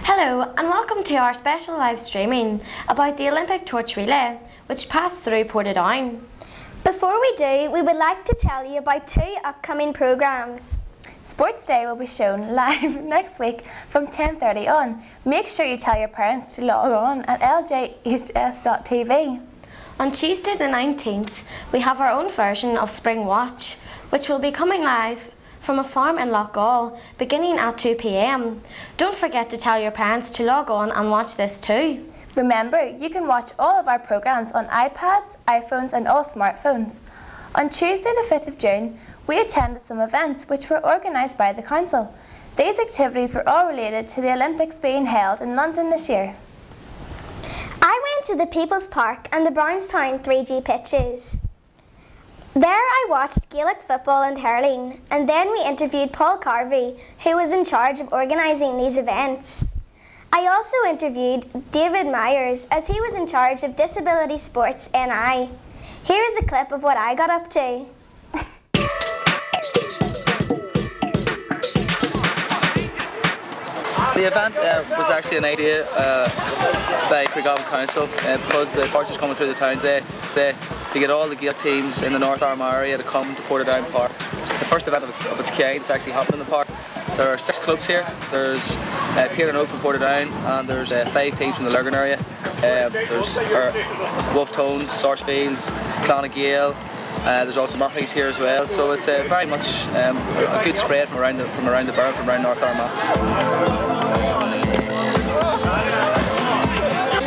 Hello and welcome to our special live streaming about the Olympic torch relay which passed through Portadown. Before we do, we would like to tell you about two upcoming programmes. Sports Day will be shown live next week from 10:30 on. Make sure you tell your parents to log on at ljhs.tv. On Tuesday the 19th, we have our own version of Spring Watch, which will be coming live from a farm in Loughgall, beginning at 2 p.m. Don't forget to tell your parents to log on and watch this too. Remember, you can watch all of our programmes on iPads, iPhones and all smartphones. On Tuesday the 5th of June, we attended some events which were organised by the Council. These activities were all related to the Olympics being held in London this year. I went to the People's Park and the Brownstown 3G pitches. There I watched Gaelic football and hurling, and then we interviewed Paul Carvey, who was in charge of organising these events. I also interviewed David Myers, as he was in charge of Disability Sports NI. Here is a clip of what I got up to. The event was actually an idea by Craigavon Council because the torches coming through the town today. To get all the Gaelic teams in the North Armagh area to come to Portadown Park. It's the first event of its kind that's actually happened in the park. There are 6 clubs here. There's Taylor Oak from Portadown, and there's 5 teams from the Lurgan area. There's Wolf Tones, Sarsfields, Clonagale. There's also Murphy's here as well. So it's very much a good spread from around the borough, from around North Armagh.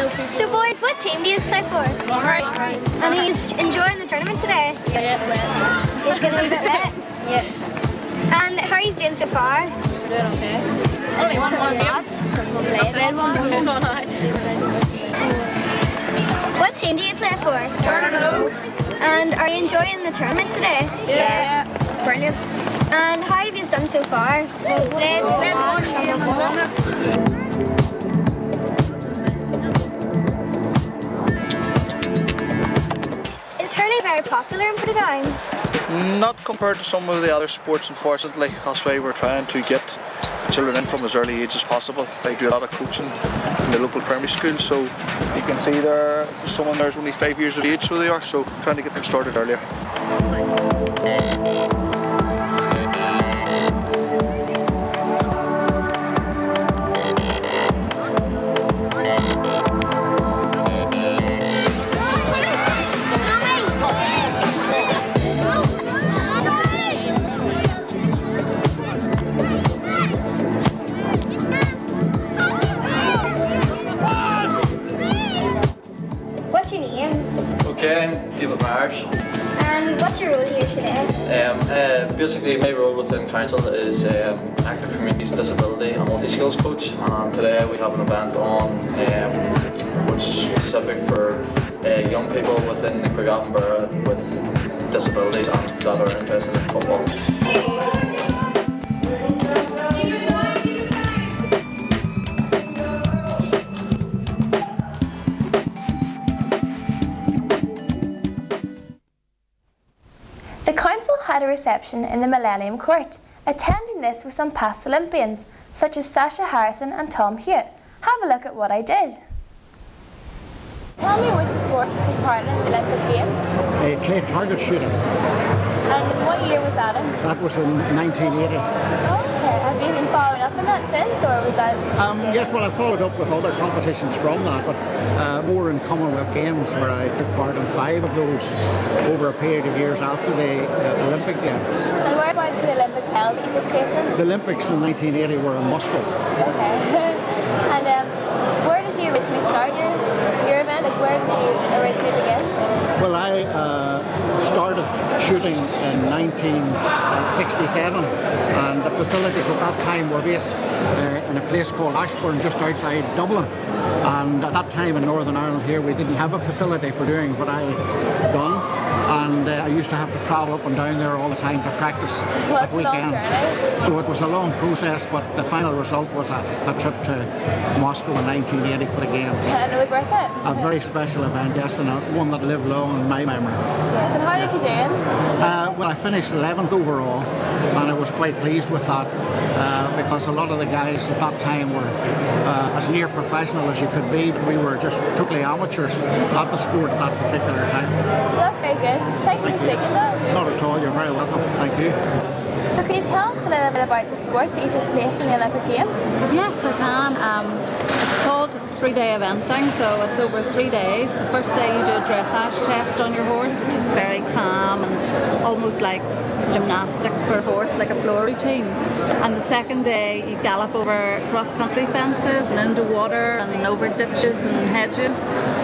So boys, what team do you play for? Alright. And he's enjoying the tournament today? Yeah. He's getting a little bit wet? Yeah. And how are you doing so far? We're doing okay. Only one more match. What team do you play for? Portadown. And are you enjoying the tournament today? Yeah. Brilliant. And how have you done so far? Played one game and won it. Is hurling very popular in Portadown? Not compared to some of the other sports, unfortunately. That's why we're trying to get children in from as early age as possible. They do a lot of coaching in the local primary school, so you can see there someone there's only 5 years of age, so they are, so trying to get them started earlier. What's your name? Okay, I'm David Myers. And what's your role here today? Basically, my role within council is active community disability and multi-skills coach. And today we have an event on which is specific for young people within the Craigavon borough with disabilities and that are interested in football. The Council had a reception in the Millennium Court. Attending this were some past Olympians, such as Sasha Harrison and Tom Hewitt. Have a look at what I did. Tell me which sport you took part in the Olympic Games. Clay target shooting. And what year was that in? That was in 1980. Okay, have you been following up on that since, or was that? Yes, well, I followed up with other competitions from that, but more in Commonwealth Games, where I took part in 5 of those over a period of years after the Olympic Games. And whereabouts were the Olympics held that you took place in? The Olympics in 1980 were in Moscow. Okay. And where did you originally start your event? Like, where did you originally begin? Well, I started shooting in 1967, and the facilities at that time were based in a place called Ashbourne, just outside Dublin. And at that time in Northern Ireland here, we didn't have a facility for doing what I done. and I used to have to travel up and down there all the time to practice at weekends. So it was a long process, but the final result was a trip to Moscow in 1980 for the Games. And it was worth it? A very special event, yes, and one that lived long in my memory. Yes, and how did you do it? Well, I finished 11th overall, and I was quite pleased with that because a lot of the guys at that time were as near professional as you could be. We were just totally amateurs at the sport at that particular time. Well, that's very good. Thank you for speaking to us. Not at all, you're very welcome. Thank you. So can you tell us a little bit about the sport that you took place in the Olympic Games? Yes, I can. It's called 3-day eventing, so it's over 3 days. The first day you do a dressage test on your horse, which is very calm and almost like gymnastics for a horse, like a floor routine. And the second day you gallop over cross-country fences and into water and over ditches and hedges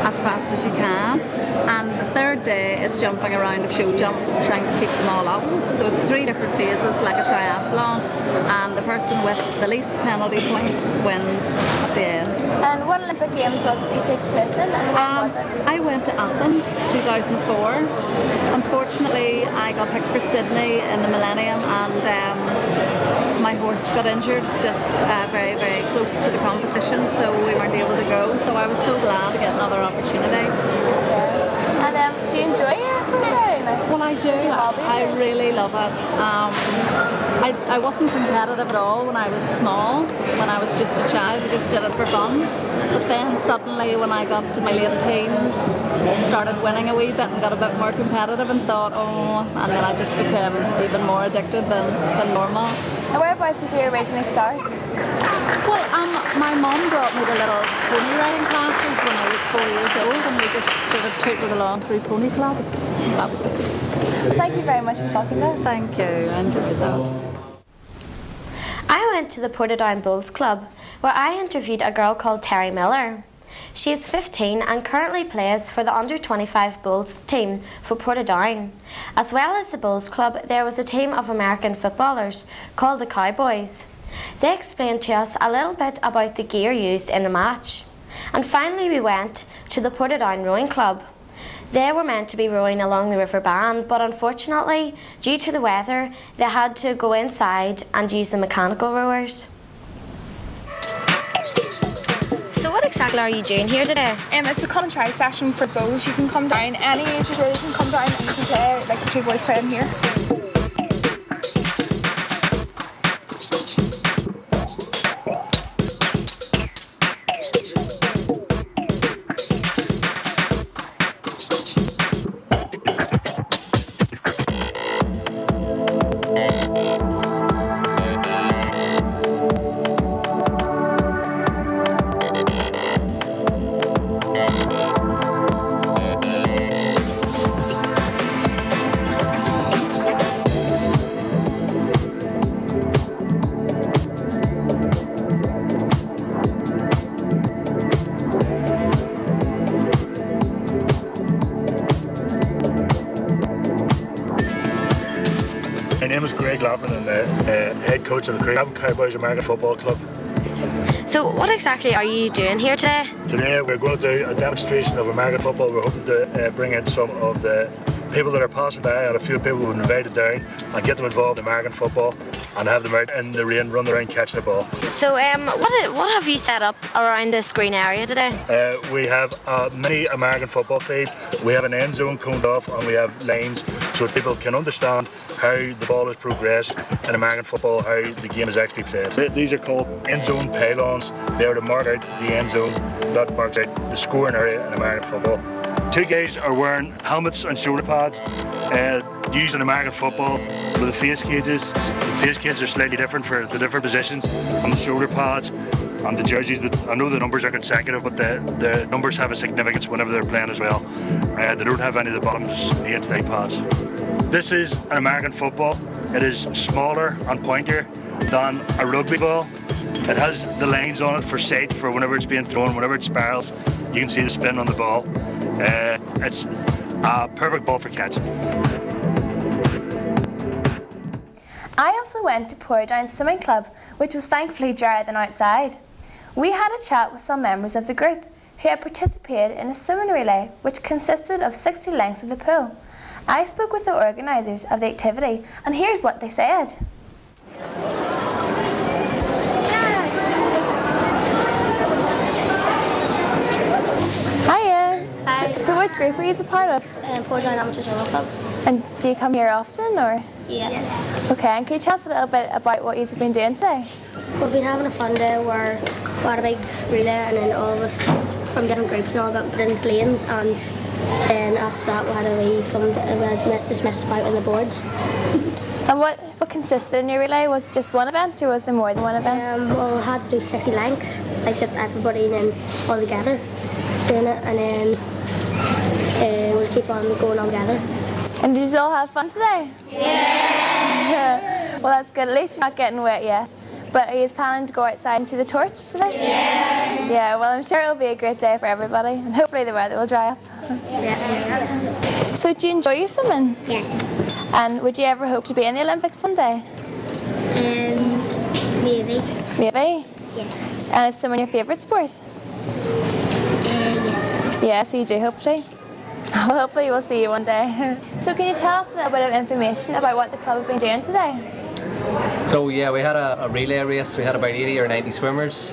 as fast as you can. And the third day is jumping around of show jumps and trying to keep them all up. So it's 3 different phases, like a triathlon, and the person with the least penalty points wins at the end. And what Olympic Games was it that you took place in, and when was it? I went to Athens 2004. Unfortunately, I got picked for Sydney in the Millennium, and my horse got injured just very, very close to the competition, so we weren't able to go. So I was so glad to get another opportunity. And do you enjoy your horse riding? Well, I do. I really love it. I wasn't competitive at all when I was small. When I was just a child, I just did it for fun. But then suddenly, when I got to my late teens, started winning a wee bit and got a bit more competitive and thought, oh, and then I just became even more addicted than normal. And whereabouts did you originally start? Well, my mum brought me to little pony riding classes when I was 4 years old, and we just sort of tootled along through pony clubs. That was it. Thank you very much for talking to us. Thank you. I enjoyed that. I went to the Portadown Bulls Club, where I interviewed a girl called Terry Miller. She is 15 and currently plays for the under-25 Bulls team for Portadown. As well as the Bulls Club, there was a team of American footballers called the Cowboys. They explained to us a little bit about the gear used in a match. And finally we went to the Portadown Rowing Club. They were meant to be rowing along the River Bann, but unfortunately, due to the weather, they had to go inside and use the mechanical rowers. So what exactly are you doing here today? It's a come and try session for bulls. You can come down, any age really, you can come down and you can play, like the 2 boys playing here. My name is Greg Lappin and the head coach of the Craven Cowboys American Football Club. So what exactly are you doing here today? Today we're going to do a demonstration of American football. We're hoping to bring in some of the people that are passing by and a few people we've invited down and get them involved in American football and have them out in the rain, run around catching the ball. So what have you set up around this green area today? We have a mini American football field. We have an end zone coned off and we have lines so that people can understand how the ball is progressed in American football, how the game is actually played. These are called end zone pylons. They are to mark out the end zone. That marks out the scoring area in American football. 2 guys are wearing helmets and shoulder pads used in American football with the face cages. The face cages are slightly different for the different positions, and the shoulder pads and the jerseys. I know the numbers are consecutive, but the numbers have a significance whenever they're playing as well. They don't have any of the bottoms, the thigh pads. This is an American football. It is smaller and pointier than a rugby ball. It has the lines on it for sight for whenever it's being thrown, whenever it spirals, you can see the spin on the ball. It's a perfect ball for catching. I also went to Portadown Swimming Club, which was thankfully drier than outside. We had a chat with some members of the group who had participated in a swimming relay which consisted of 60 lengths of the pool. I spoke with the organisers of the activity, and here's what they said. Hiya. Hi. So which group were you a part of? Portadown Amateur Swimming Club. And do you come here often, or? Yes. Okay, and can you tell us a little bit about what you've been doing today? We've been having a fun day where we had a big relay and then all of us from different groups and all got put in lanes, and then after that we had a wee fun, we had messed about on the boards. And what consisted in your relay? Was it just one event, or was there more than one event? Well, we had to do 60 lengths, like just everybody and then all together doing it, and then we'll keep on going all together. And did you all have fun today? Yeah. Well, that's good. At least you're not getting wet yet. But are you planning to go outside and see the torch today? Yes. Yeah, well, I'm sure it'll be a great day for everybody, and hopefully the weather will dry up. Yes. So do you enjoy your swimming? Yes. And would you ever hope to be in the Olympics one day? Maybe. Maybe? Yeah. And is swimming your favourite sport? Yes. Yeah, so you do hope to? Well, hopefully we'll see you one day. So can you tell us a little bit of information about what the club have been doing today? So yeah, we had a relay race. We had about 80 or 90 swimmers.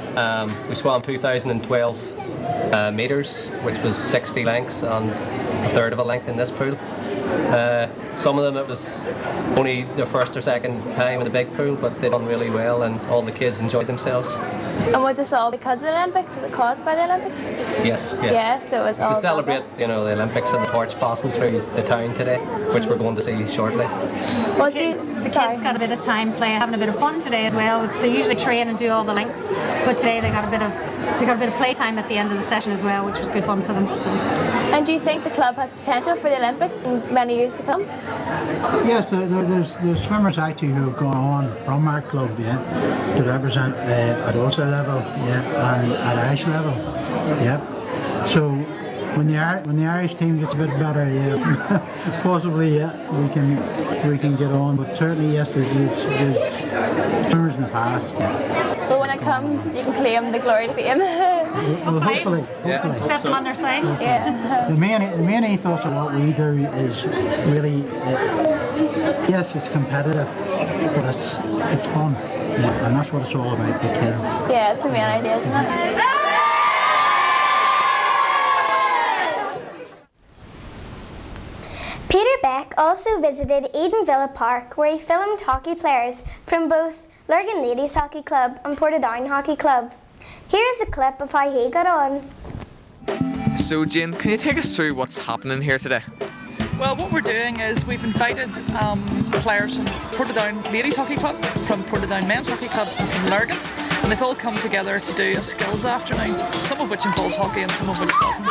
We swam 2,012 metres, which was 60 lengths and a third of a length in this pool. Some of them it was only their first or second time in the big pool, but they done really well and all the kids enjoyed themselves. And was this all because of the Olympics? Was it caused by the Olympics? Yes, yeah. Yeah, so it was all To celebrate, the Olympics and the torch passing through the town today, which we're going to see shortly. Well, the kids got a bit of time playing, having a bit of fun today as well. They usually train and do all the links, but today they got a bit of play time at the end of the session as well, which was good fun for them. So. And do you think the club has potential for the Olympics in many years to come? Yes, there's swimmers actually who have gone on from our club, to represent at Ulster level, and at Irish level, So when the Irish team gets a bit better, possibly, we can get on. But certainly, yes, there's swimmers in the past. But when it comes, you can claim the glory to fame. Well, hopefully. Set them on their side. Yeah. The main ethos of what we do is really, yes, it's competitive, but it's fun, and that's what it's all about, the kids. Yeah, it's the main idea, isn't it? Peter Beck also visited Eden Villa Park, where he filmed hockey players from both Lurgan Ladies Hockey Club and Portadown Hockey Club. Here's a clip of how he got on. So Jane, can you take us through what's happening here today? Well, what we're doing is we've invited players from Portadown Ladies Hockey Club, from Portadown Men's Hockey Club and from Lurgan, and they've all come together to do a skills afternoon, some of which involves hockey and some of which doesn't.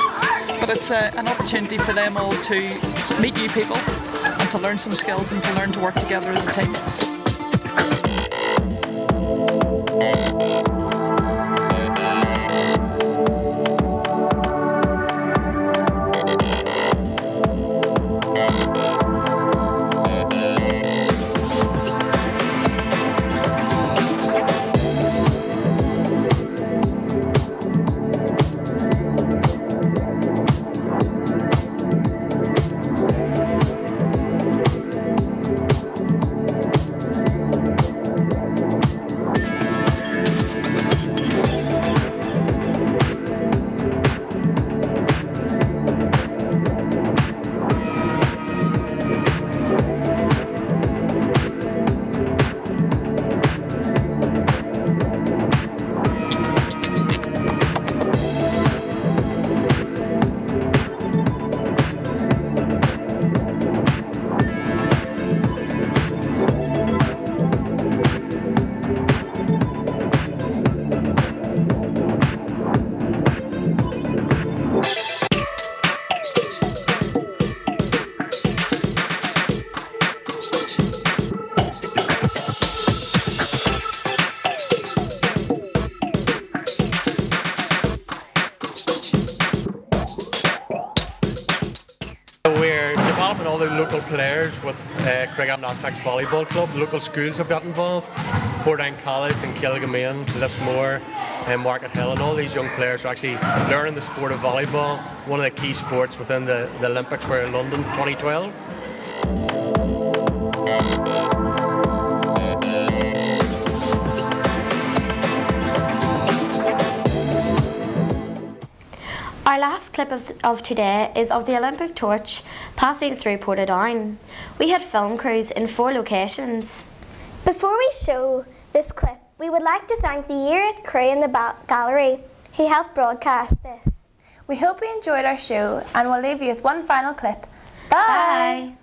But it's an opportunity for them all to meet new people and to learn some skills and to learn to work together as a team. We're developing all the local players with Craigavon Aztecs Volleyball Club. Local schools have got involved. Portadown College and Killigamane, Lismore and Market Hill, and all these young players are actually learning the sport of volleyball, one of the key sports within the Olympics for London 2012. Our last clip of today is of the Olympic torch passing through Portadown. We had film crews in 4 locations. Before we show this clip, we would like to thank the Year 8 crew in the gallery who helped broadcast this. We hope you enjoyed our show and we'll leave you with one final clip. Bye.